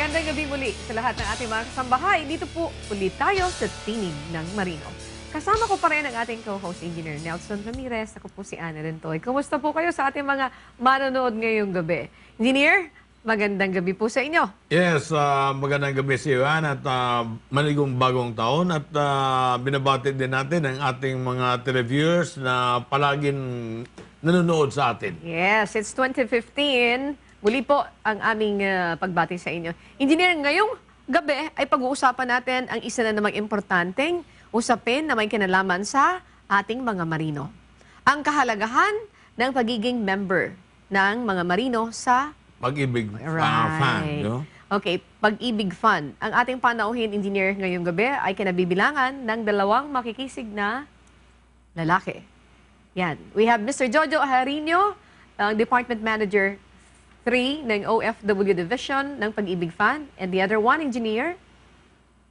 Magandang gabi muli sa lahat ng ating mga kasambahay. Dito po ulit tayo sa Tinig ng Marino. Kasama ko pa rin ang ating co-host, Engineer Nelson Ramirez. Ako po si Ana Rentoy. Kumusta po kayo sa ating mga manonood ngayong gabi? Engineer, magandang gabi po sa inyo. Yes, magandang gabi sa iyo, Ann, at maligong bagong taon at binabati din natin ang ating mga televiewers na palaging nanonood sa atin. Yes, it's 2015. Muli po ang aming pagbati sa inyo. Engineer, ngayong gabi ay pag-uusapan natin ang isa na namang importanteng usapin na may kinalaman sa ating mga marino. Ang kahalagahan ng pagiging member ng mga marino sa Pag-ibig fan, no? Okay, Pag-ibig Fund. Ang ating panauhin, Engineer, ngayong gabi ay kinabibilangan ng dalawang makikisig na lalaki. Yan. We have Mr. Jojo Harino, ang Department Manager 3 ng OFW Division ng Pag-ibig Fund. And the other one, Engineer?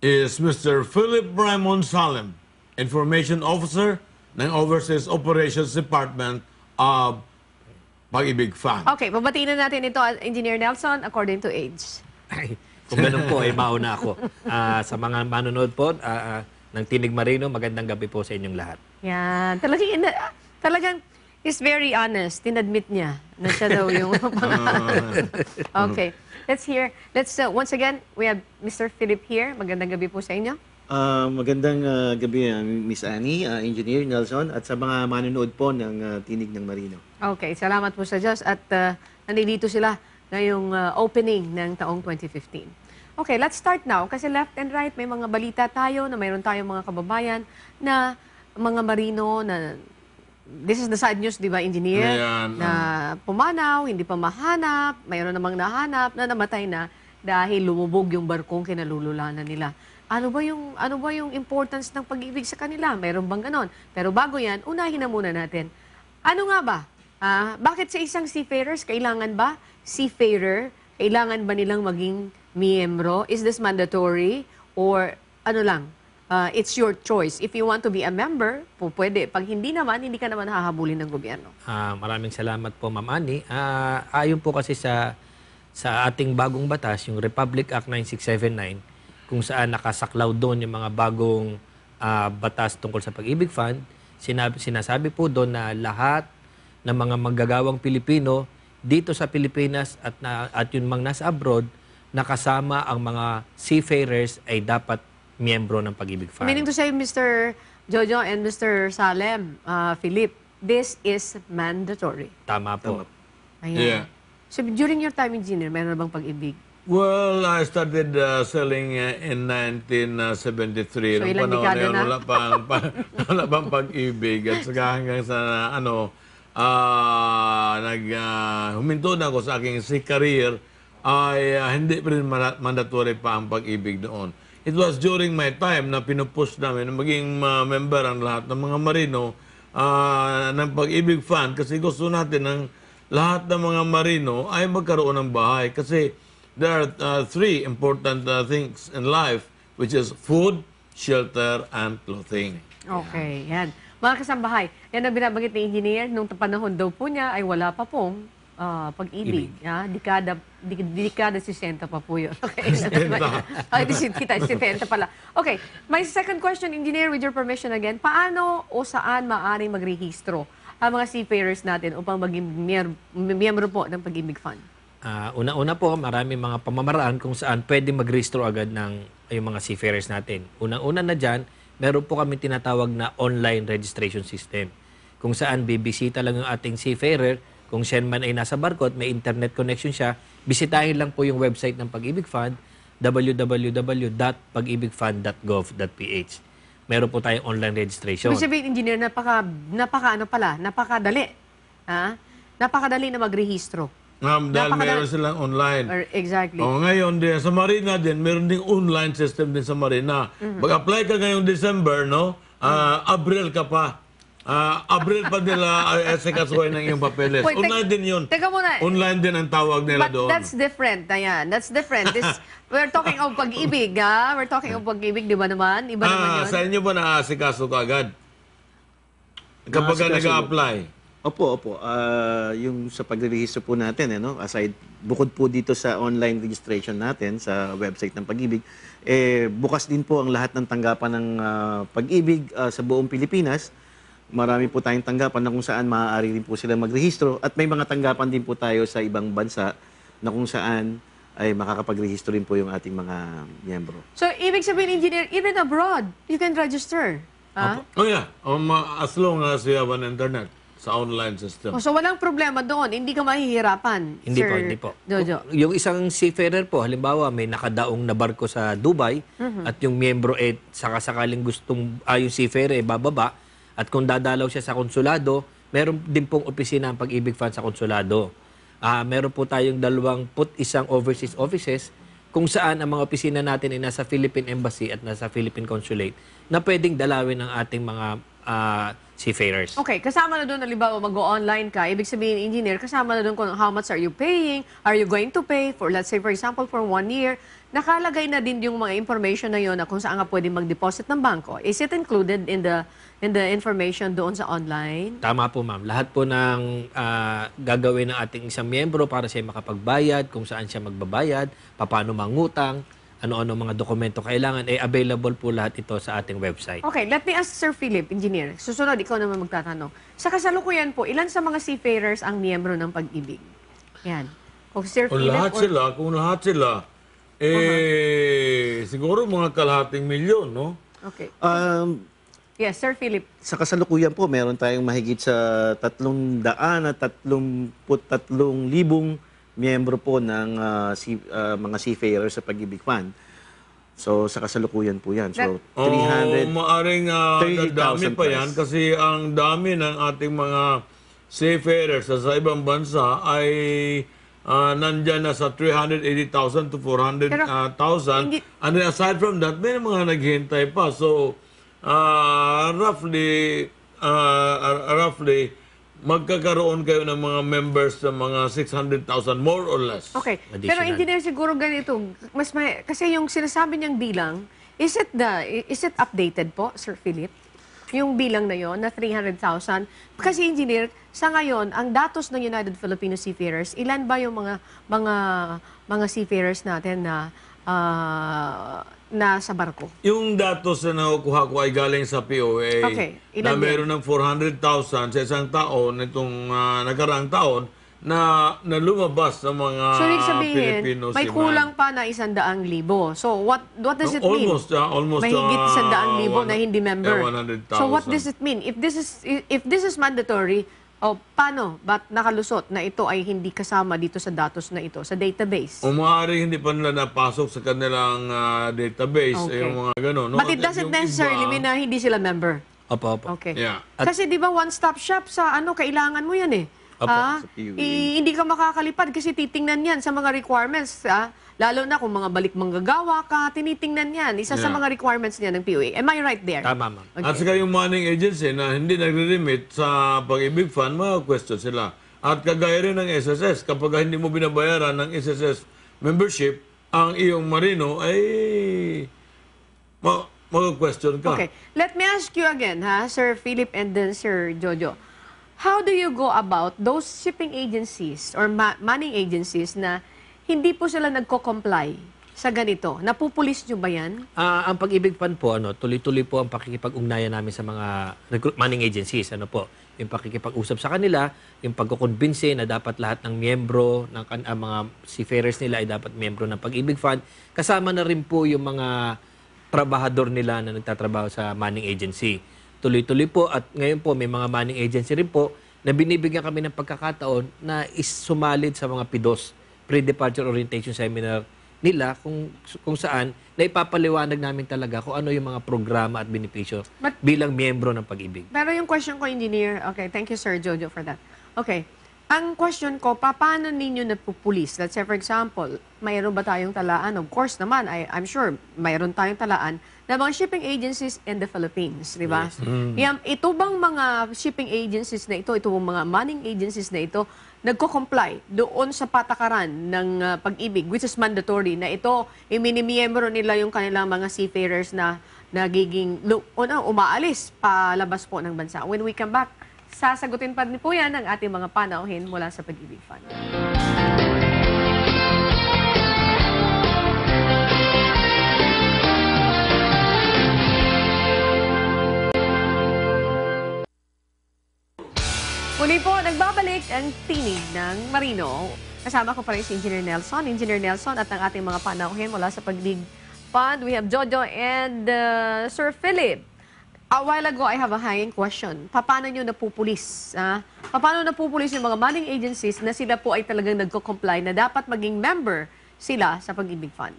Is Mr. Philip Raymond Salem, Information Officer ng Overseas Operations Department of Pag-ibig Fan. Okay, pabatiin na natin ito, Engineer Nelson, according to age. Ay, kung ganun po, mauna ako. Sa mga manonood po ng Tinig Marino, magandang gabi po sa inyong lahat. Yan. Talagang is very honest. Tinadmit niya na siya daw yung Okay. Let's once again, we have Mr. Philip here. Magandang gabi po sa inyo. Magandang gabi, Miss Annie, Engineer Nelson, at sa mga manonood po ng Tinig ng Marino. Okay, salamat po sa Diyos at nandito sila ngayong opening ng taong 2015. Okay, let's start now kasi left and right may mga balita tayo na mayroon tayong mga kababayan na mga marino na this is the sad news, di ba, Engineer? Ayan, na pumanaw, hindi pa mahanap, mayroon namang nahanap na namatay na dahil lumubog yung barkong kinalululanan nila. Ano ba yung importance ng pag-ibig sa kanila? Mayroon bang ganon? Pero bago yan, unahin na muna natin. Ano nga ba? Bakit sa isang seafarers, kailangan ba seafarer? Kailangan ba nilang maging miyembro? Is this mandatory? Or ano lang? It's your choice. If you want to be a member, pwede. Pag hindi naman, hindi ka naman hahabulin ng gobyerno. Maraming salamat po, Ma'am Annie. Ayon po kasi sa ating bagong batas, yung Republic Act 9679, kung saan nakasaklaw doon yung mga bagong batas tungkol sa Pag-ibig Fund, sinasabi po doon na lahat ng mga manggagawang Pilipino dito sa Pilipinas at yun mang nasa abroad, nakasama ang mga seafarers ay dapat miyembro ng Pag-ibig Fund. Meaning to say, Mr. Jojo and Mr. Salem, Philip, this is mandatory. Tama po. Ayan. Yeah. So during your time, Engineer, meron na bang pag-ibig? Well, I started selling in 1973. So, Nung ilang panahon dekada yun, na? wala pang pag-ibig. At saka hanggang sa huminto na ako sa aking sea career, ay hindi pa rin mandatory pa ang pag-ibig doon. It was during my time na pinupush namin na maging member ang lahat ng mga marino ng Pag-ibig Fund kasi gusto natin ng lahat ng mga marino ay magkaroon ng bahay kasi there are three important things in life, which is food, shelter, and clothing. Okay, yan. Mga kasambahay, yan ang binabanggit ni Engineer, nung panahon daw po niya ay wala pa pong pag-ibig. Dekada 60 pa po yun. Okay. Ay, 60 pala. Okay, my second question, Engineer, with your permission again, paano o saan maaaring magrehistro ang mga seafarers natin upang maging miyembro po ng Pag-ibig Fund? Una-una po, marami mga pamamaraan kung saan pwede mag-restro agad ng yung mga seafarers natin. Unang-una na dyan, meron po kami tinatawag na online registration system. Kung saan bibisita lang yung ating seafarer, kung siya man ay nasa barko at may internet connection siya, bisitahin lang po yung website ng Pag-ibig Fund, www.pagibigfund.gov.ph. Meron po tayong online registration. Ibig sabihin, Engineer, napakadali. Napakadali na magrehistro. Dahil meron silang online. Exactly. Ngayon din, sa Marina din, meron ding online system din sa Marina. Mag-apply ka ngayong December, no? Abril ka pa. Abril pa nila esikasuhin ng iyong papeles. Wait, Online din yun. Teka muna. Online din ang tawag nila But doon. that's different. Ayan, that's different. We're talking of pag-ibig, ha? We're talking of pag-ibig, di ba naman? Iba naman yun. Sa inyo ba naasikaso ka agad? Kapag ka nag-a-apply? Opo. Yung sa pagre-register po natin, aside, bukod po dito sa online registration natin sa website ng Pag-ibig, bukas din po ang lahat ng tanggapan ng Pag-ibig sa buong Pilipinas. Marami po tayong tanggapan na kung saan maaari rin po sila magrehistro at may mga tanggapan din po tayo sa ibang bansa na kung saan ay makakapag-rehistro rin po yung ating mga miyembro. So, ibig sabihin, engineer, even abroad, you can register. Ha? Oh yeah, as long as you have an internet sa online system. So, walang problema doon. Hindi ka mahihirapan, Hindi Sir po, hindi po. Jojo. Yung isang seafarer po, halimbawa may nakadaong na barko sa Dubai at yung miyembro sakasakaling gustong yung seafarer bababa at kung dadalaw siya sa konsulado, meron din pong opisina ang Pag-ibig Fund sa konsulado. Meron po tayong 21 overseas offices kung saan ang mga opisina natin ay nasa Philippine Embassy at nasa Philippine Consulate na pwedeng dalawin ng ating mga seafarers. Okay, kasama na doon, halimbawa, mag-online ka. Ibig sabihin, engineer, kasama na doon kung how much are you paying, are you going to pay for, let's say, for example, for 1 year. Nakalagay na din yung mga information na yun na kung saan ka pwede mag-deposit ng bangko. Is it included in the information doon sa online? Tama po, ma'am. Lahat po ng gagawin ng ating isang miyembro para siya makapagbayad, kung saan siya magbabayad, paano mangutang, ano-ano mga dokumento kailangan, available po lahat ito sa ating website. Okay, let me ask Sir Philip, engineer. Susunod, ikaw naman magtatanong. Sa kasalukuyan po, ilan sa mga seafarers ang miyembro ng Pag-ibig? Yan. Kung Sir Kung Philip lahat sila, siguro mga kalahating milyon, no? Okay. Um, Yes, Sir Philip. Sa kasalukuyan po, meron tayong mahigit sa 333,000 miyembro po ng mga seafarers sa Pag-ibig Fund. So, sa kasalukuyan po yan. So, 300... maaring dami 30,000 pa yan plus. kasi ang dami ng ating mga seafarers sa ibang bansa ay nandyan na sa 380,000 to 400,000. hindi- And then aside from that, may mga naghihintay pa. So, roughly, magkakaroon kayo ng mga members sa mga 600,000 more or less. Okay. Pero Additional. engineer, siguro ganito, kasi yung sinasabi niyang bilang, is it updated po, Sir Philip? Yung bilang na yon na 300,000. Kasi engineer, sa ngayon, ang datos ng United Filipino Seafarers, ilan ba yung mga seafarers natin na sa barko? Yung datos na nakukuha ko ay galing sa POA Okay. Ilan na yun? meron ng 400,000 sa isang taon nitong nakaraang taon na lumabas sa mga So, ibig sabihin, Filipino may seaman. kulang pa na 100,000. So, what does it mean? Almost Mahigit 100,000 na hindi member. 100,000. So, what does it mean? If this is mandatory, paano? Ba't nakalusot na ito ay hindi kasama dito sa datos na ito, sa database? O maaaring hindi pa nila napasok sa kanilang database, Okay. yung mga gano'n. No? But it At doesn't yung necessarily iba- mean na hindi sila member. Opo. Okay. Yeah. Kasi di ba one-stop shop sa kailangan mo yan eh. Opo, sa PUA. Hindi ka makakalipad kasi titingnan yan sa mga requirements. Lalo na kung mga balik manggagawa ka, tinitingnan yan. Isa sa Yeah. mga requirements niya ng PUA. Am I right there? Tama, ma'am. At saka yung manning agency na hindi nagre-remit sa Pag-ibig Fund, question sila. At kagaya rin ng SSS, kapag hindi mo binabayaran ng SSS membership, ang iyong marino ay mag-question ka. Okay. Let me ask you again, Sir Philip and then Sir Jojo. How do you go about those shipping agencies or manning agencies na hindi po sila nagko-comply sa ganito? Napupulis nyo ba yan? Ang Pag-ibig Fund po, tuloy-tuloy po ang pakikipag-ugnayan namin sa mga manning agencies. Yung pakikipag-usap sa kanila, yung pagkukonbinse na dapat lahat ng miyembro, ng mga seafarers nila ay dapat miyembro ng Pag-ibig Fund. Kasama na rin po yung mga trabahador nila na nagtatrabaho sa manning agency. Tuloy-tuloy po at ngayon po may mga manning agency rin po na binibigyan kami ng pagkakataon na sumalid sa mga PIDOS, Pre-Departure Orientation Seminar nila kung saan na ipapaliwanag namin talaga kung ano yung mga programa at benepisyo bilang miyembro ng Pag-ibig. Pero yung question ko, engineer, okay, thank you Sir Jojo for that. Okay, ang question ko, paano ninyo napupulis? Let's say for example, mayroon ba tayong talaan? Of course naman, I'm sure mayroon tayong talaan na mga shipping agencies in the Philippines, di ba? Ito bang mga shipping agencies na ito bang mga manning agencies na ito, nagko-comply doon sa patakaran ng Pag-ibig, which is mandatory, na ito, iminimiyembro nila yung kanilang mga seafarers na nagiging umaalis palabas po ng bansa. When we come back Sasagutin pa rin po yan ng ating mga panauhin mula sa Pag-ibig Fund. Muli po, nagbabalik ang tinig ng Marino. Kasama ko pa rin si Engineer Nelson. Engineer Nelson at ang ating mga panauhin mula sa Pag-ibig Fund. We have Jojo and Sir Philip. A while ago, I have a hanging question. Paano nyo napupulis? Paano napupulis yung mga money agencies na sila po ay talagang nagko-comply na dapat maging member sila sa Pag-ibig Fund?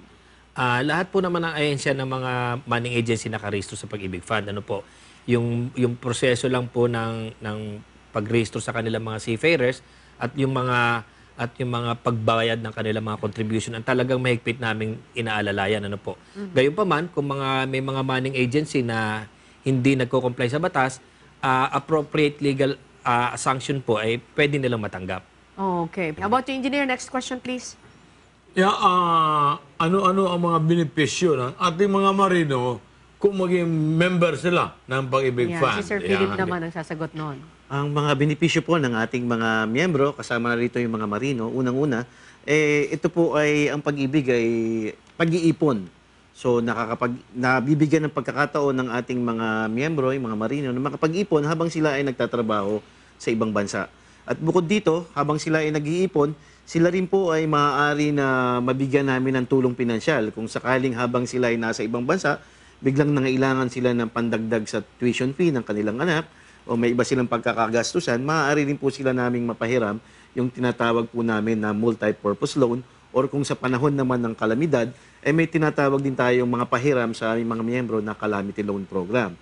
Lahat po naman ng ahensya ng mga money agency nakarehistro sa Pag-ibig Fund. Ano po, yung proseso lang po ng pagrehistro sa kanilang mga seafarers at yung mga pagbayad ng kanilang mga contribution ang talagang mahigpit naming inaalalayan. Ano po. Gayunpaman, kung may mga money agency na hindi nagko-comply sa batas, appropriate legal sanction po ay pwede nilang matanggap. Okay. How about you, Engineer? Next question, please. Yeah, ano ang mga benepisyo ng ating mga marino kung maging member sila ng Pag-ibig Yeah, Fund? si Sir Philip naman ang sasagot noon. Ang mga benepisyo po ng ating mga miyembro, kasama na rito yung mga marino, unang-una, ito po ay ang Pag-ibig ay pag-iipon. So nabibigyan ng pagkakataon ng ating mga miyembro, yung mga marino, na makapag-ipon habang sila ay nagtatrabaho sa ibang bansa. At bukod dito, habang sila ay nag-iipon, sila rin po ay maaari na mabigyan namin ng tulong pinansyal. Kung sakaling habang sila ay nasa ibang bansa, biglang nangailangan sila ng pandagdag sa tuition fee ng kanilang anak, o may iba silang pagkakagastusan, maaari rin po sila naming mapahiram yung tinatawag po namin na multi-purpose loan, or kung sa panahon naman ng kalamidad, may tinatawag din tayong mga pahiram sa aming mga miyembro na calamity loan program.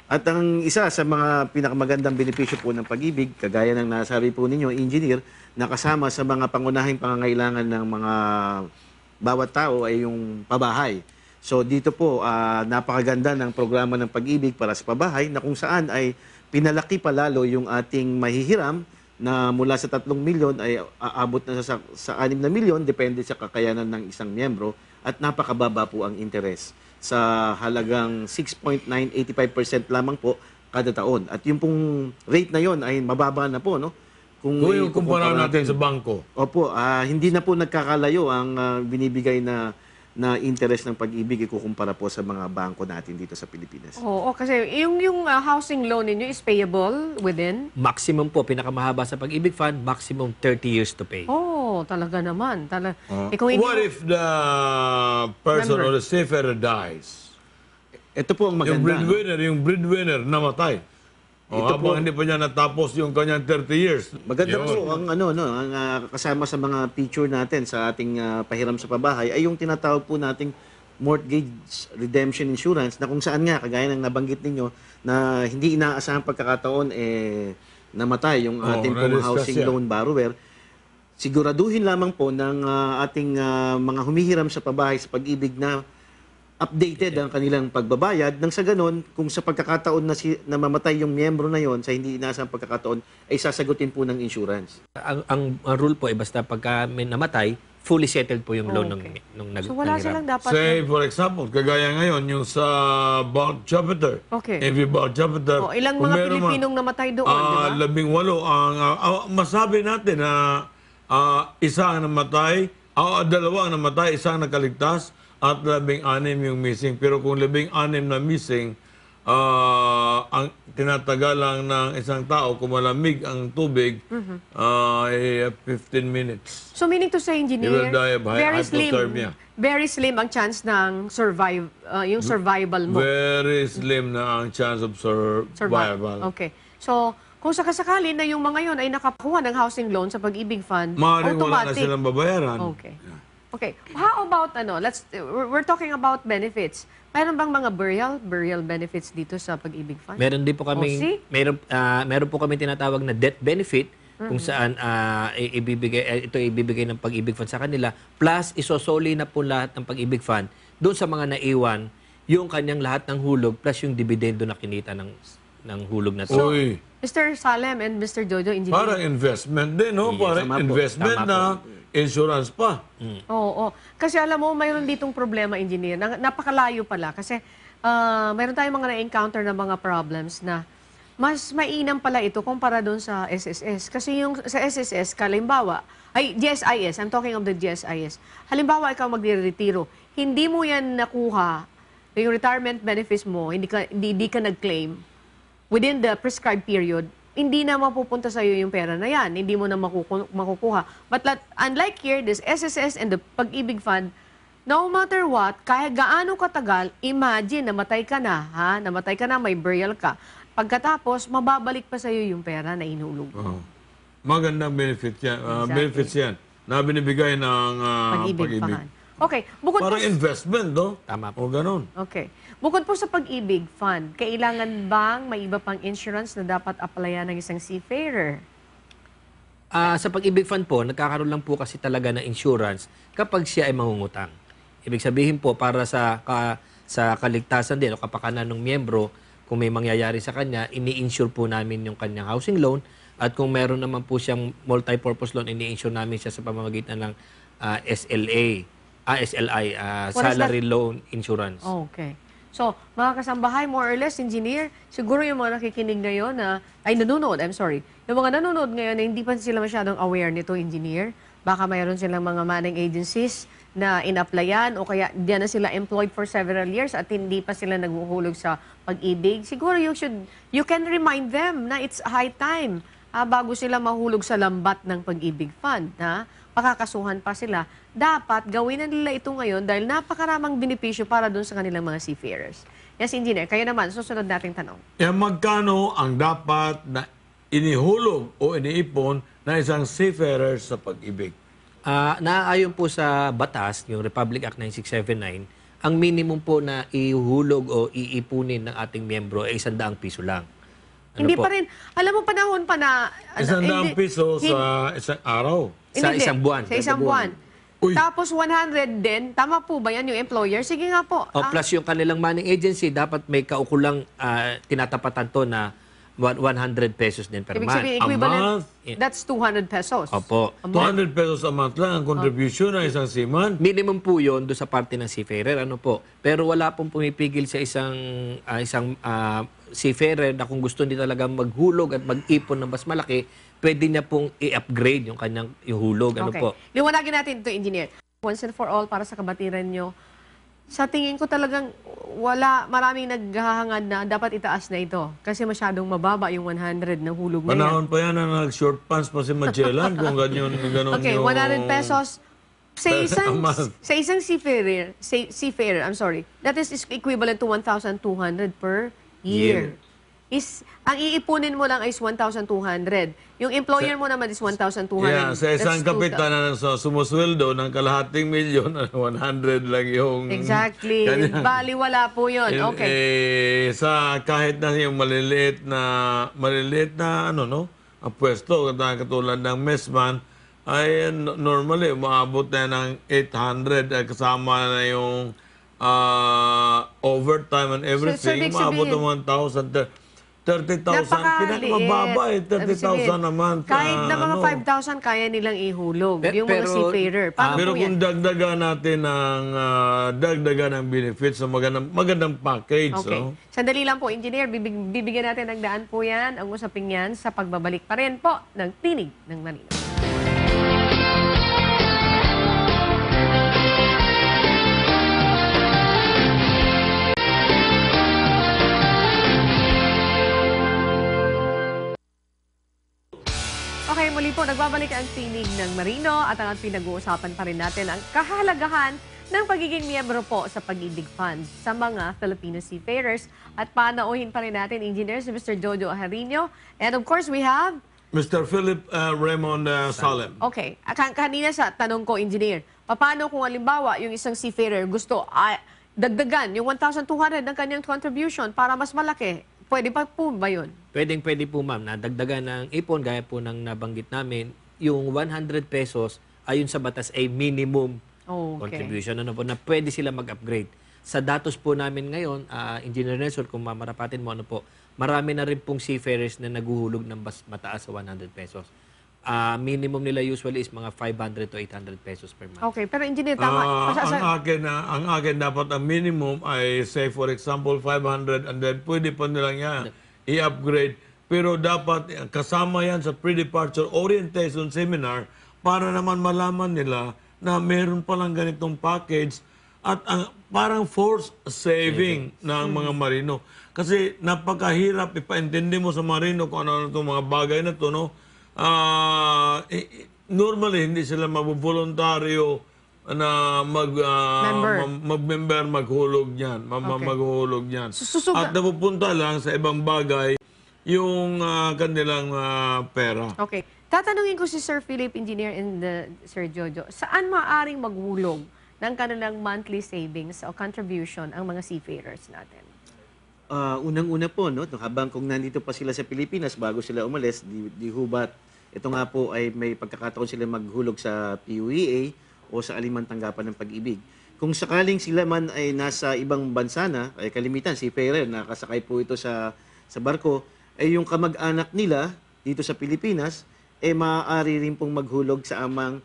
At ang isa sa mga pinakamagandang benepisyo po ng Pag-ibig, kagaya ng nasabi po ninyo, Engineer, na kasama sa mga pangunahing pangangailangan ng mga bawat tao ay yung pabahay. So dito po, napakaganda ng programa ng Pag-ibig para sa pabahay na kung saan ay pinalaki pa lalo yung ating mahihiram na mula sa 3 milyon ay aabot na sa 6 na milyon, depende sa kakayanan ng isang miyembro, at napakababa po ang interest sa halagang 6.985% lamang po kada taon. At yung pong rate na yon ay mababa na po, no? Kung yung kumpara natin sa bangko. Opo, hindi na po nagkakalayo ang binibigay na interest ng Pag-ibig ikukumpara po sa mga bangko natin dito sa Pilipinas. Oo, kasi yung housing loan ninyo is payable within? Maximum po, pinakamahaba sa Pag-ibig Fund, maximum 30 years to pay. Oh, talaga naman. Kung hindi What if the person or the seafarer dies? Ito po ang Yung maganda. breadwinner namatay. Habang hindi pa niya natapos yung kanyang 30 years. Maganda Yun. po ang kasama sa mga feature natin sa ating pahiram sa pabahay ay yung tinatawag po nating mortgage redemption insurance, na kung saan nga kagaya ng nabanggit ninyo na hindi inaasahang pagkakataon namatay yung ating pong na-discuss housing yan. loan borrower. Siguraduhin lamang po ng ating mga humihiram sa pabahay sa Pag-ibig na updated ang kanilang pagbabayad, nang sa ganon, kung sa pagkakataon na mamatay yung miyembro na yon sa hindi inaasang pagkakataon, ay sasagutin po ng insurance. Ang rule po ay basta pagka may namatay, fully settled po yung loan Okay. nung So wala nanghiram. silang dapat... Say, for example, kagaya ngayon, yung sa bulk chapter. Okay. Every bulk chapter. ilang kung mga meron Pilipinong namatay doon, di ba? 18 ang masabi natin na isa ang namatay, dalawa ang namatay, isa ang nakaligtas, at 16 yung missing. Pero kung 16 na missing, ang tinatagal lang ng isang tao, kung malamig ang tubig, ay 15 minutes. So meaning to say, He Engineer, will die of hypothermia. very slim ang chance ng yung survival mo. Very slim na ang chance of survival. Okay. So, kung sakasakali na yung mga yon ay nakakuha ng housing loan sa Pag-ibig Fund, Maaaring wala na silang babayaran. Okay. Okay. How about we're talking about benefits. Mayroon bang mga burial benefits dito sa Pag-ibig Fund? Meron din po see? kami meron po kami tinatawag na death benefit kung saan ito ibibigay ng Pag-ibig Fund sa kanila, plus isosoli na po lahat ng Pag-ibig Fund doon sa mga naiwan yung kanyang lahat ng hulog plus yung dividendo na kinita ng hulog na to. Uy, Mr. Salem and Mr. Jojo, Engineer. parang investment din, no? Parang tama po. investment Tama na insurance pa. Oo. Kasi alam mo, mayroon ditong problema, Engineer. Napakalayo pala. Kasi mayroon tayong mga na-encounter na mga problems na mas mainam pala ito kumpara doon sa SSS. Kasi yung sa SSS, halimbawa, ay GSIS, I'm talking of the GSIS. Halimbawa, ikaw magre-retiro, hindi mo yan nakuha, yung retirement benefits mo, hindi ka nag-claim within the prescribed period, hindi na mapupunta sa iyo yung pera na yan. Hindi mo na makukuha. But unlike here, this SSS and the Pag-ibig Fund, no matter what, kahit gaano katagal, imagine, namatay ka na, namatay ka na, may burial ka. Pagkatapos, mababalik pa sa iyo yung pera na inulog mo. Magandang benefit yan. Benefits yan na binibigay ng Pag-ibig Pag-ibig. Fund. Okay, bukod po Parang investment, no? Tama po. O ganun. Okay. Bukod po sa Pag-ibig Fund, kailangan bang may iba pang insurance na dapat applyan ng isang seafarer? Sa Pag-ibig Fund po, nagkakaroon lang po kasi talaga ng insurance kapag siya ay mangungutang. Ibig sabihin po, para sa kaligtasan din o kapakanan ng miyembro, kung may mangyayari sa kanya, ini-insure po namin yung kanyang housing loan. At kung meron naman po siyang multi-purpose loan, ini-insure namin siya sa pamamagitan ng SLI, Salary Loan Insurance. Okay. So, mga kasambahay, more or less, engineer, siguro yung mga nakikinig ngayon nanonood, yung mga nanonood ngayon na hindi pa sila masyadong aware nito, engineer, baka mayroon silang mga manning agencies na in-applyan o kaya diyan na sila employed for several years at hindi pa sila naghuhulog sa Pag-ibig. Siguro you can remind them na it's high time bago sila mahulog sa lambat ng Pag-ibig Fund. Pakakasuhan pa sila. Dapat gawin na nila ito ngayon dahil napakaramang benepisyo para doon sa kanilang mga seafarers. Yes, engineer, kayo naman, susunod nating tanong. Magkano ang dapat na inihulog o iniipon na isang seafarer sa Pag-ibig? Naaayon po sa batas, yung Republic Act 9679, ang minimum po na ihulog o iipunin ng ating miyembro ay 100 piso lang. Hindi pa rin, alam mo panahon pa na... 100 piso sa isang araw. Sa isang buwan. Sa isang buwan. Uy. Tapos 100 din, tama po ba yan yung employer? Sige nga po. Plus yung kanilang manning agency, dapat may kaukulang tinatapatan to na 100 pesos din per Ibig month. sabihin, equivalent, month? that's 200 pesos. Opo. 200 pesos a month lang ang contribution ng isang seaman. Minimum po yun doon sa parte ng seafarer. Ano po? Pero wala pong pumipigil sa isang seafarer na kung gusto niya talaga maghulog at mag-ipon ng mas malaki, pwede niya pong i-upgrade yung kanyang ihulog. Ano Okay. po? Liwanagin natin ito, engineer. Once and for all, para sa kabatiran nyo, sa tingin ko talagang maraming naghahangad na dapat itaas na ito. Kasi masyadong mababa yung 100 na hulog na yan. Panahon pa yan na nag-short pants pa si Magellan kung ganyan Okay, yung... 100 pesos sa isang A month. seafarer, that is equivalent to 1,200 per year. Ang iipunin mo lang is 1,200. Yung employer mo naman is 1,200. Yeah, sa isang That's kapitan na sumusweldo ng kalahating milyon, 100 lang yung... Exactly. kanyang- Baliwala po yun. Okay. Sa kahit na yung maliliit na ang pwesto, katulad ng messman, ay normally, umaabot na ng 800 kasama na yung overtime and everything. ibig Umaabot sabihin- ng 30,000. Pinakamababa eh, 30,000 a month. Kahit na mga 5,000, kaya nilang ihulog. Yung mga Pero- seafarer. Paano Pero po kung yan? dagdagan natin ng benefits, so magandang package. Okay. No? Sandali lang po, engineer. Bibigyan natin ng daan po yan. Ang usaping yan sa pagbabalik pa rin po ng Tinig ng Marino. Okay, muli po, nagbabalik ang Tinig ng Marino at ang pinag-uusapan pa rin natin ang kahalagahan ng pagiging miyembro po sa Pag-ibig Fund sa mga Filipino seafarers. At panauhin pa rin natin, engineer, si Mr. Jojo Ajarino. And of course, we have... Mr. Philip Raymond Salem. Okay, kanina sa tanong ko, engineer, paano kung halimbawa yung isang seafarer gusto dagdagan yung 1,200 ng kanyang contribution para mas malaki? Pwede pa po ba yun? Pwede po ma'am na dagdagan ng ipon gaya po ng nabanggit namin, yung 100 pesos ayon sa batas ay minimum contribution ano po, na pwede sila mag-upgrade. Sa datos po namin ngayon, Engineer Nelson, kung mamarapatin mo ano po, marami na rin pong seafarers na naguhulog ng mas mataas sa 100 pesos. Minimum nila usually is mga 500 to 800 pesos per month. Okay, pero engineer, tama. Ang akin dapat ang minimum ay say for example 500 and then pwede pa nilang yan i-upgrade pero dapat kasama yan sa pre-departure orientation seminar para naman malaman nila na meron palang ganitong package at parang forced saving ng mga marino. Kasi napakahirap ipaintindi mo sa marino kung ano itong mga bagay na to, no? Normally, hindi sila mabuvoluntaryo na mag-member, maghulog niyan, maghulog niyan. At napupunta lang sa ibang bagay yung kanilang pera. Okay. Tatanungin ko si Sir Philip, Engineer, and Sir Jojo, saan maaring maghulog ng kanilang monthly savings o contribution ang mga seafarers natin? Unang-una po, no, habang kung nandito pa sila sa Pilipinas bago sila umalis, di hubat, ito nga po ay may pagkakataon sila maghulog sa PUEA o sa alimang tanggapan ng pag-ibig. Kung sakaling sila man ay nasa ibang bansa na, ay kalimitan, seafarer, nakasakay po ito sa barko, ay yung kamag-anak nila dito sa Pilipinas, maaari rin pong maghulog sa amang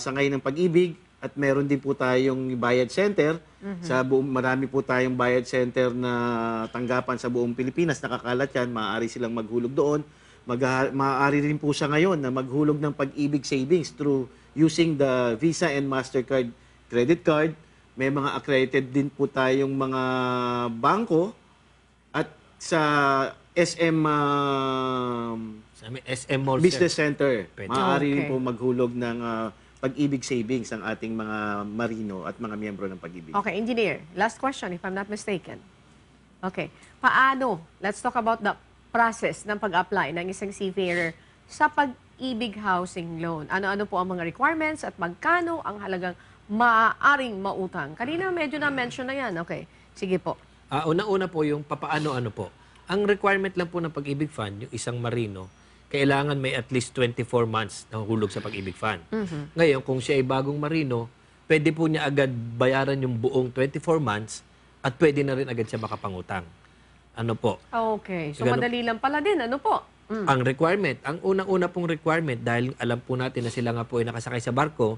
sangay ng pag-ibig. At meron din po tayong bayad center. Marami po tayong bayad center na tanggapan sa buong Pilipinas. Nakakalat yan. Maaari silang maghulog doon. Maaari rin po siya ngayon na maghulog ng pag-ibig savings through using the Visa and MasterCard credit card. May mga accredited din po tayong mga bangko. At sa SM Mall, Business Center, Pwede. maaari rin Okay. po maghulog ng pag-ibig savings ang ating mga marino at mga miyembro ng pag-ibig. Okay, Engineer, last question if I'm not mistaken. Okay, paano, let's talk about the process ng pag-apply ng isang seafarer sa pag-ibig housing loan. Ano-ano po ang mga requirements at magkano ang halagang maaaring mautang? Kanina medyo na-mention na yan. Okay, sige po. Una-una po yung papaano-ano po. Ang requirement lang po ng Pag-ibig Fund, yung isang marino, kailangan may at least 24 months na hulog sa Pag-ibig Fund. Ngayon, kung siya ay bagong marino, pwede po niya agad bayaran yung buong 24 months at pwede na rin agad siya makapangutang. Ano po? Okay, so madali lang pala din. Ano po? Ang requirement, ang unang-una pong requirement, dahil alam po natin na sila nga po ay nakasakay sa barko,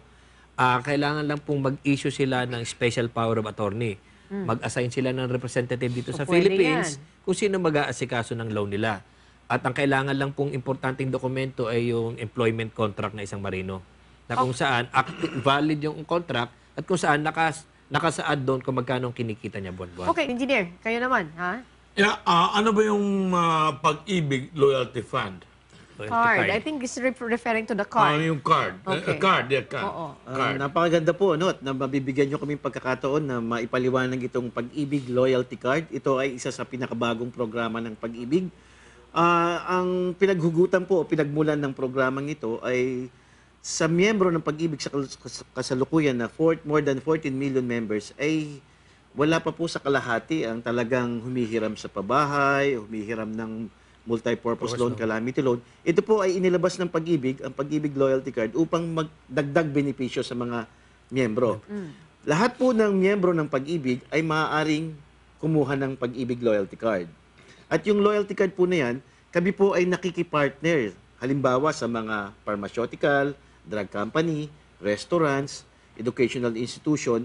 kailangan lang pong mag-issue sila ng special power of attorney. Mag-assign sila ng representative dito So, sa pwede Philippines kung sino mag-aasikaso ng loan nila. At ang kailangan lang pong importanteng dokumento ay yung employment contract na isang marino. Na kung saan valid yung contract at kung saan nakasaad doon kung magkano ang kinikita niya buwan-buwan. Okay, Engineer, kayo naman, ha? Yeah, ano ba yung pag-ibig loyalty fund? Card. I think it's referring to the card. Yung card. Okay. Card. Oo. Card. Napakaganda po, no? At na mabibigyan nyo kaming pagkakataon na maipaliwanag itong Pag-ibig Loyalty Card. Ito ay isa sa pinakabagong programa ng Pag-ibig. Ang pinaghugutan po, pinagmulan ng programang ito ay sa miyembro ng Pag-ibig sa kasalukuyan na more than 14 million members ay wala pa po sa kalahati ang talagang humihiram sa pabahay, humihiram ng multi-purpose loan, calamity loan. Ito po ay inilabas ng Pag-ibig, ang Pag-ibig Loyalty Card, upang magdagdag benepisyo sa mga miyembro. Lahat po ng miyembro ng Pag-ibig ay maaaring kumuha ng Pag-ibig Loyalty Card. At yung loyalty card po na yan, kami po ay nakikipartner. Halimbawa sa mga pharmaceutical, drug company, restaurants, educational institution,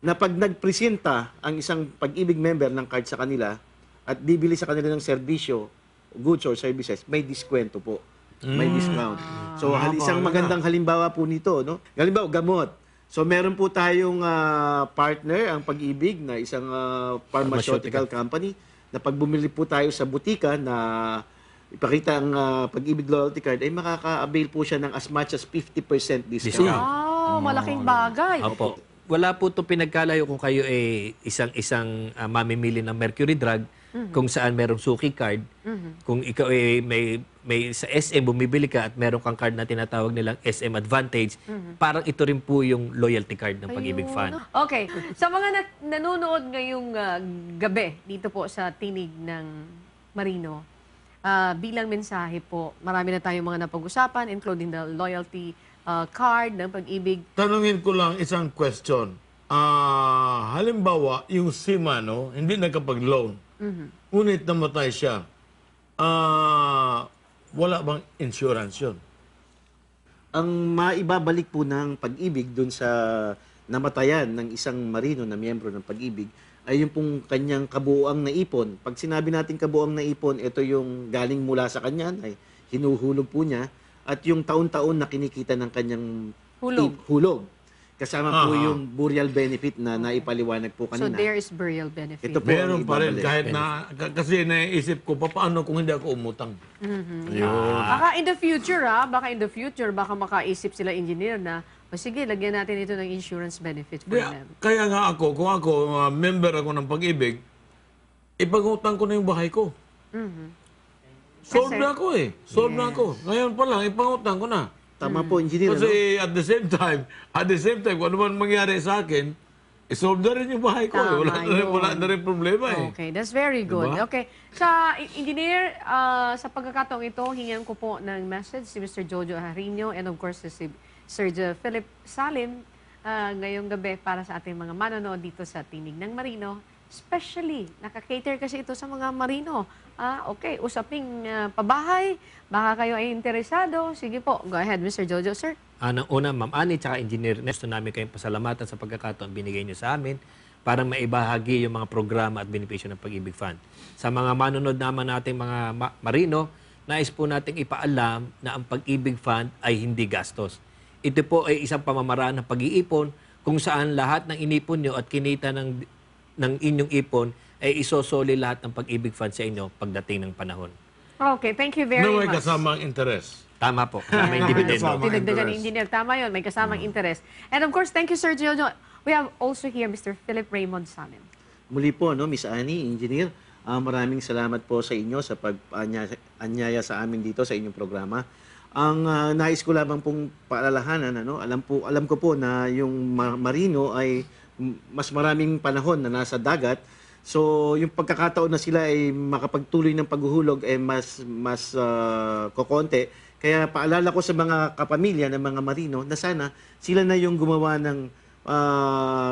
na pag nagpresenta ang isang Pag-ibig member ng card sa kanila at bibili sa kanila ng serbisyo, goods or services, may diskwento po. May discount. So, isang magandang halimbawa po nito, no? Halimbawa, gamot. So, meron po tayong partner, ang Pag-ibig, na isang pharmaceutical company, na pag bumili po tayo sa butika na ipakita ang Pag-ibig Loyalty Card, ay makaka-avail po siya ng as much as 50% discount. Wow, malaking bagay. Opo. Wala po ito pinagkalayo kung kayo ay isang mamimili ng Mercury drug kung saan merong suki card. Kung ikaw ay may sa SM bumibili ka at meron kang card na tinatawag nilang SM Advantage, parang ito rin po yung loyalty card ng Pag-ibig Fund. Okay. Sa mga nanonood ngayong gabi dito po sa Tinig ng Marino, bilang mensahe po, marami na tayong mga napag-usapan, including the loyalty card ng Pag-ibig. Tanungin ko lang isang question. Halimbawa, yung seaman, no, hindi nakapag-loan. Ngunit namatay siya. Wala bang insurance yun? Ang maibabalik po ng Pag-ibig dun sa namatayan ng isang marino na miyembro ng Pag-ibig ay yung pong kanyang kabuuang naipon. Pag sinabi natin kabuuang naipon, ito yung galing mula sa kanya, ay hinuhulog po niya, at yung taon-taon na kinikita ng kanyang hulog. Kasama po yung burial benefit na naipaliwanag po So kanina. there is burial benefit. Ito po Meron ang pa rin ibabalik. kahit na kasi naisip ko paano kung hindi ako umutang. Yun. Baka in the future, baka makaisip sila engineer na, o sige, lagyan natin ito ng insurance benefit for them. Kaya nga ako, kung ako member ako ng Pag-ibig, ipag-utang ko na yung bahay ko. Solve na ako eh. Solve na ako. Ngayon pa lang, ipang-utang ko na. Tama po, engineer. Kasi at the same time, kung ano man mangyari sa akin, isolve na rin yung bahay ko. Tama Wala na rin problema eh. Okay, that's very good. Diba? Okay. Sa engineer, sa pagkakataong ito, hingan ko po ng message si Mr. Jojo Harino and of course si Sir Philip Salim ngayong gabi para sa ating mga manonood dito sa Tinig ng Marino. Especially, nakakater kasi ito sa mga marino. Okay, usaping pabahay, baka kayo ay interesado. Sige po, go ahead, Mr. Jojo, sir. Nang una, Ma'am Ani, tsaka Engineer Ernesto, namin kayong pasalamatan sa pagkakataon binigay niyo sa amin para maibahagi yung mga programa at benepisyo ng Pag-ibig Fund. Sa mga manunod naman nating mga marino, nais po nating ipaalam na ang Pag-ibig Fund ay hindi gastos. Ito po ay isang pamamaraan ng pag-iipon kung saan lahat ng inipon nyo at kinita ng inyong ipon ay isosoli lahat ng Pag-ibig Fund sa inyo pagdating ng panahon. Okay, thank you very Na may much. kasamang interest. Tama po. Kasama yung dividendo. Kasama. Tinagdagan ni interest. engineer. Tama yun, may kasamang interest. And of course, thank you, Sir Jojo. We have also here Mr. Philip Raymond Salim. Muli po, Miss Annie, engineer, maraming salamat po sa inyo sa pag-anyaya sa amin dito sa inyong programa. Ang nais ko lamang pong paalalahanan, alam ko po na yung marino ay mas maraming panahon na nasa dagat. So, yung pagkakataon na sila ay makapagtuloy ng paghuhulog ay mas kokonti. Kaya paalala ko sa mga kapamilya ng mga marino na sana sila na yung gumawa ng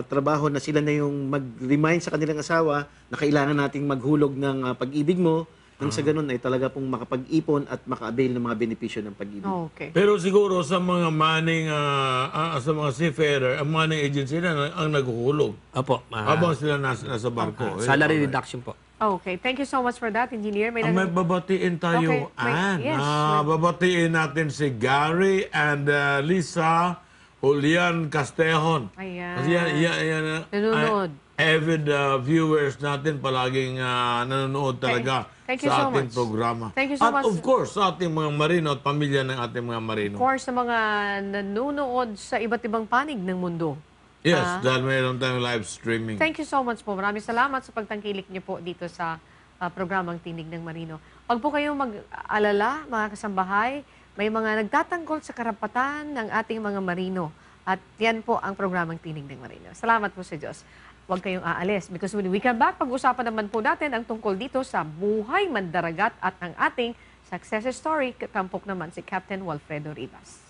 trabaho, na sila na yung mag-remind sa kanilang asawa na kailangan nating maghulog ng pag-ibig mo. Nang sa ganun ay talaga pong makapag-ipon at maka-avail ng mga benepisyo ng pag-ibig. Okay. Pero siguro sa mga manning, sa mga seafarer, ang manning agency na ang naghuhulog. Opo. Habang sila nasa barko. Salary reduction po. Okay, thank you so much for that, engineer. May May babatiin tayo, Okay, wait, Ann. yes. Babatiin natin si Gary and Lisa Julian Castejon. Ayan. Kasi yan, Nanonood. avid viewers natin palaging nanonood talaga Thank you sa so ating much. programa. Thank you so at much. of course, sa ating mga marino at pamilya ng ating mga marino. Of course, sa mga nanonood sa iba't ibang panig ng mundo. Yes, dahil mayroon tayong live streaming. Thank you so much po. Maraming salamat sa pagtangkilik niyo po dito sa programang Tinig ng Marino. Huwag po kayong mag-alala, mga kasambahay. May mga nagtatanggol sa karapatan ng ating mga marino. At yan po ang programang Tinig ng Marino. Salamat po sa Diyos. Huwag kayong aalis. Because when we come back, pag-usapan naman po natin ang tungkol dito sa buhay mandaragat at ang ating success story. Katampok naman si Captain Walfredo Rivas.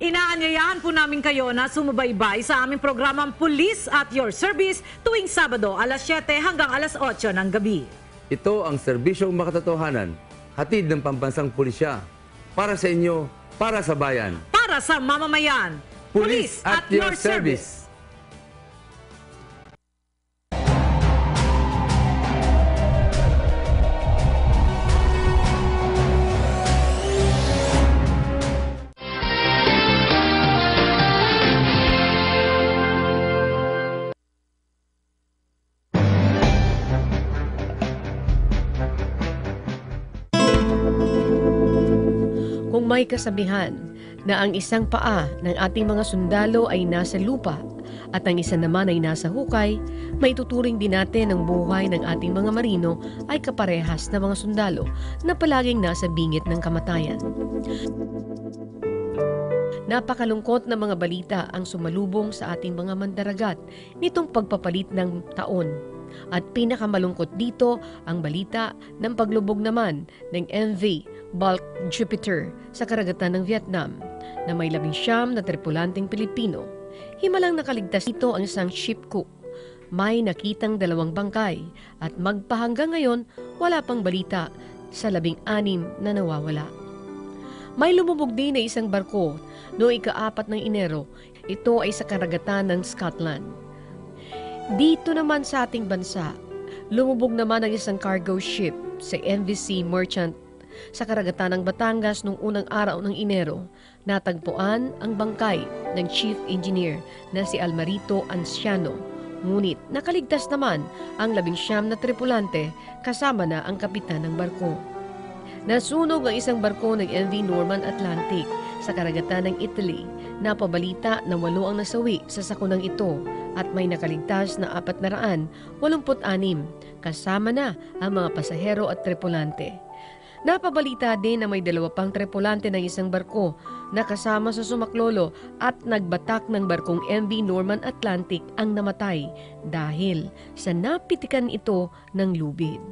Inaanyayahan po namin kayo na sumubaybay sa aming programang Police at Your Service tuwing Sabado alas 7 hanggang alas 8 ng gabi. Ito ang serbisyong makatotohanan, hatid ng pambansang pulisya. Para sa inyo, para sa bayan. Para sa mamamayan, Police at your service. Kung may kasabihan na ang isang paa ng ating mga sundalo ay nasa lupa At ang isa naman ay nasa hukay, maituturing din natin ang buhay ng ating mga marino ay kaparehas na mga sundalo na palaging nasa bingit ng kamatayan. Napakalungkot na mga balita ang sumalubong sa ating mga mandaragat nitong pagpapalit ng taon. At pinakamalungkot dito ang balita ng paglubog naman ng MV Bulk Jupiter sa karagatan ng Vietnam na may 19 na tripulanteng Pilipino. Himalang nakaligtas ito ang isang ship cook. May nakitang 2 bangkay at magpahanggang ngayon wala pang balita sa 16 na nawawala. May lumubog din na isang barko noong ika-4 ng Enero. Ito ay sa karagatan ng Scotland. Dito naman sa ating bansa, lumubog naman ang isang cargo ship sa MVC Merchant sa karagatan ng Batangas noong unang araw ng Enero. Natagpuan ang bangkay ng Chief Engineer na si Almarito Anciano. Ngunit nakaligtas naman ang 19 na tripulante kasama na ang kapitan ng barko. Nasunog ang isang barko ng MV Norman Atlantic sa karagatan ng Italy. Napabalita na 8 ang nasawi sa sakunang ito at may nakaligtas na 486 kasama na ang mga pasahero at tripulante. Napabalita din na may 2 pang tripulante ng isang barko na kasama sa sumaklolo at nagbatak ng barkong MV Norman Atlantic ang namatay dahil sa napitikan ito ng lubid.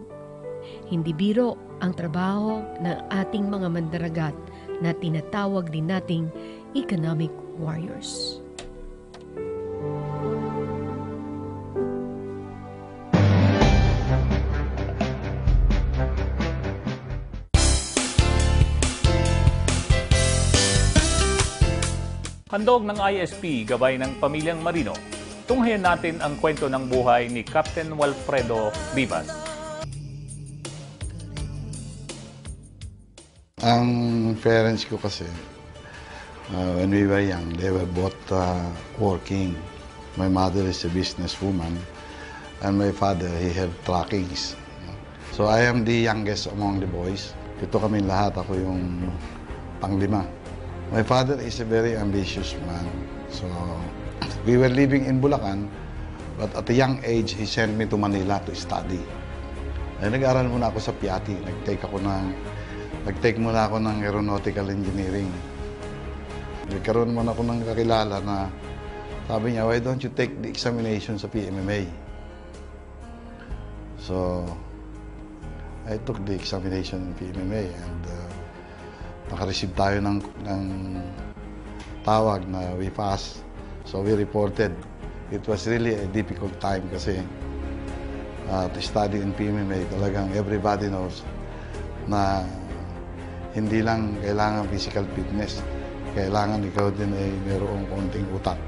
Hindi biro ang trabaho ng ating mga mandaragat na tinatawag din nating economic warriors. Handog ng ISP gabay ng Pamilyang Marino. Tunghayan natin ang kwento ng buhay ni Captain Walfredo Vivas. Ang parents ko kasi, when we were young, they were both working. My mother is a businesswoman and my father, he had truckings. So I am the youngest among the boys. Ito kami lahat, ako yung panglima. My father is a very ambitious man. So we were living in Bulacan, but at a young age, he sent me to Manila to study. Ay, nag-aral muna ako sa Piatti. Nag-take muna ako ng aeronautical engineering. Nagkaroon muna ako ng kakilala na sabi niya, why don't you take the examination sa PMMA? So, I took the examination in PMMA and naka-receive tayo ng tawag na we passed. So, we reported. It was really a difficult time kasi to study in PMMA, talagang everybody knows na hindi lang kailangan physical fitness, kailangan ikaw din ay mayroong konting utak.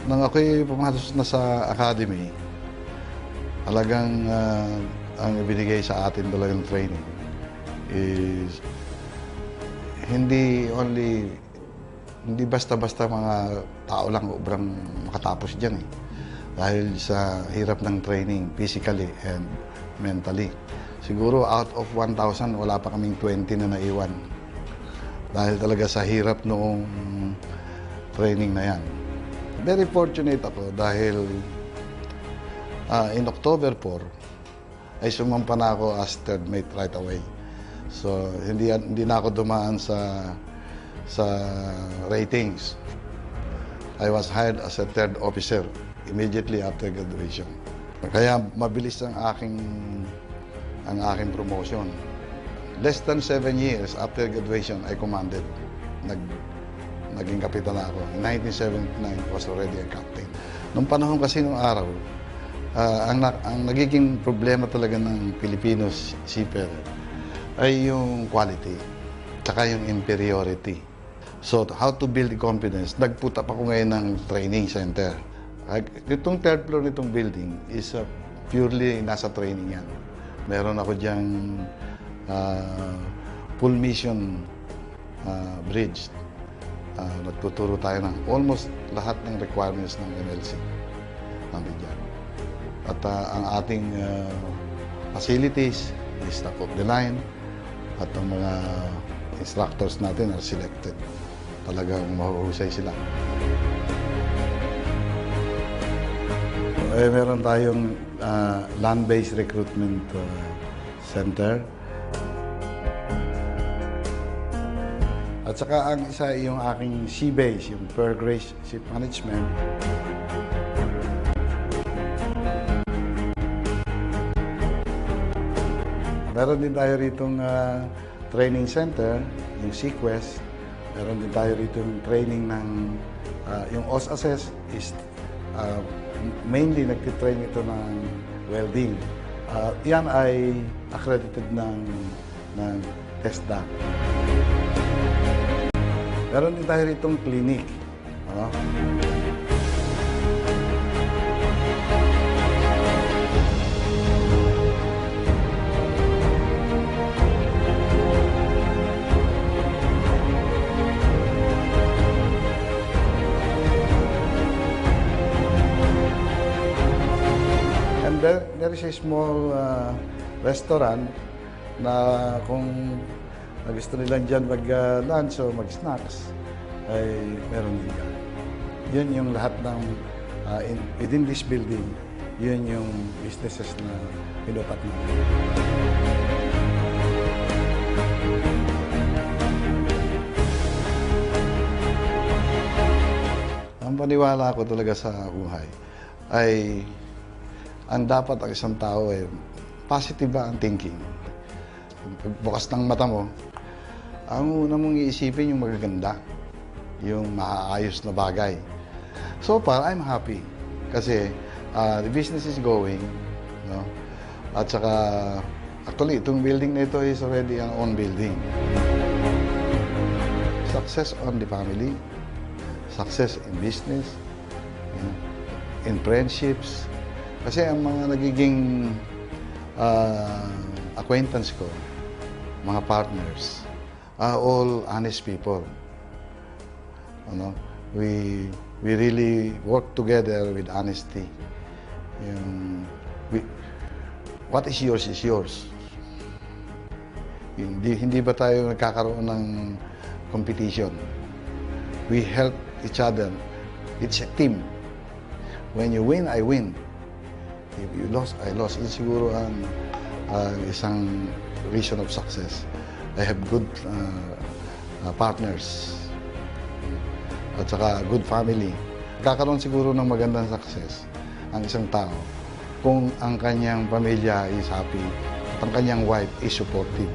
Nang ako'y pumasok na sa academy, talagang ang ibinigay sa atin talagang training is hindi basta-basta mga tao lang obrang makatapos dyan eh. Dahil sa hirap ng training, physically and mentally. Siguro out of 1,000, wala pa kaming 20 na naiwan. Dahil talaga sa hirap noong training na yan. Very fortunate ako dahil in October 4, ay sumampa na ako as third mate right away. So, hindi na ako dumaan sa ratings. I was hired as a third officer immediately after graduation. Kaya mabilis ang aking promotion. Less than 7 years after graduation, I commanded. Naging kapitan na ako. In 1979, was already a captain. Nung panahon kasi nung araw, ang nagiging problema talaga ng Filipino seafarer ay yung quality, tsaka yung inferiority. So, how to build confidence? Nagput up ako ngayon ng training center. Itong third floor nitong building is purely nasa training yan. Meron ako diyang full mission bridge. Nagtuturo tayo ng almost lahat ng requirements ng MLC. Nandun dyan. At ang ating facilities is top of the line. At ang mga instructors natin are selected. Talagang mahuhusay sila. Meron tayong land-based recruitment center. At saka ang isa yung aking sea-base, yung Pearl Grace Ship Management. Meron din tayo ritong training center, yung Sequest. Meron din tayo ritong training ng yung OSASES is mainly nagtitrain ito ng welding. Yan ay accredited ng TESDA. Meron din tayo ritong clinic. And there is a small restaurant na kung gusto nilang dyan mag-lunch o mag-snacks, ay meron din yan. Yun yung lahat ng, within this building, yun yung businesses na pinupat natin. Ang paniwala ko talaga sa buhay ay ang dapat ang isang tao ay positive ba ang thinking. Bukas ng mata mo, ang una mong iisipin yung magaganda, yung maayos na bagay. So far, I'm happy kasi the business is going, no? At saka, actually, itong building na ito is already ang own building. Success on the family, success in business, in friendships. Kasi ang mga nagiging acquaintance ko, mga partners, are all honest people. We really work together with honesty. What is yours is yours. Hindi ba tayo nagkakaroon ng competition? We help each other. It's a team. When you win, I win. If you lost, I lost. Yun siguro ang isang reason of success. I have good partners at saka good family. Kakaroon siguro ng magandang success ang isang tao kung ang kanyang pamilya is happy at ang kanyang wife is supportive.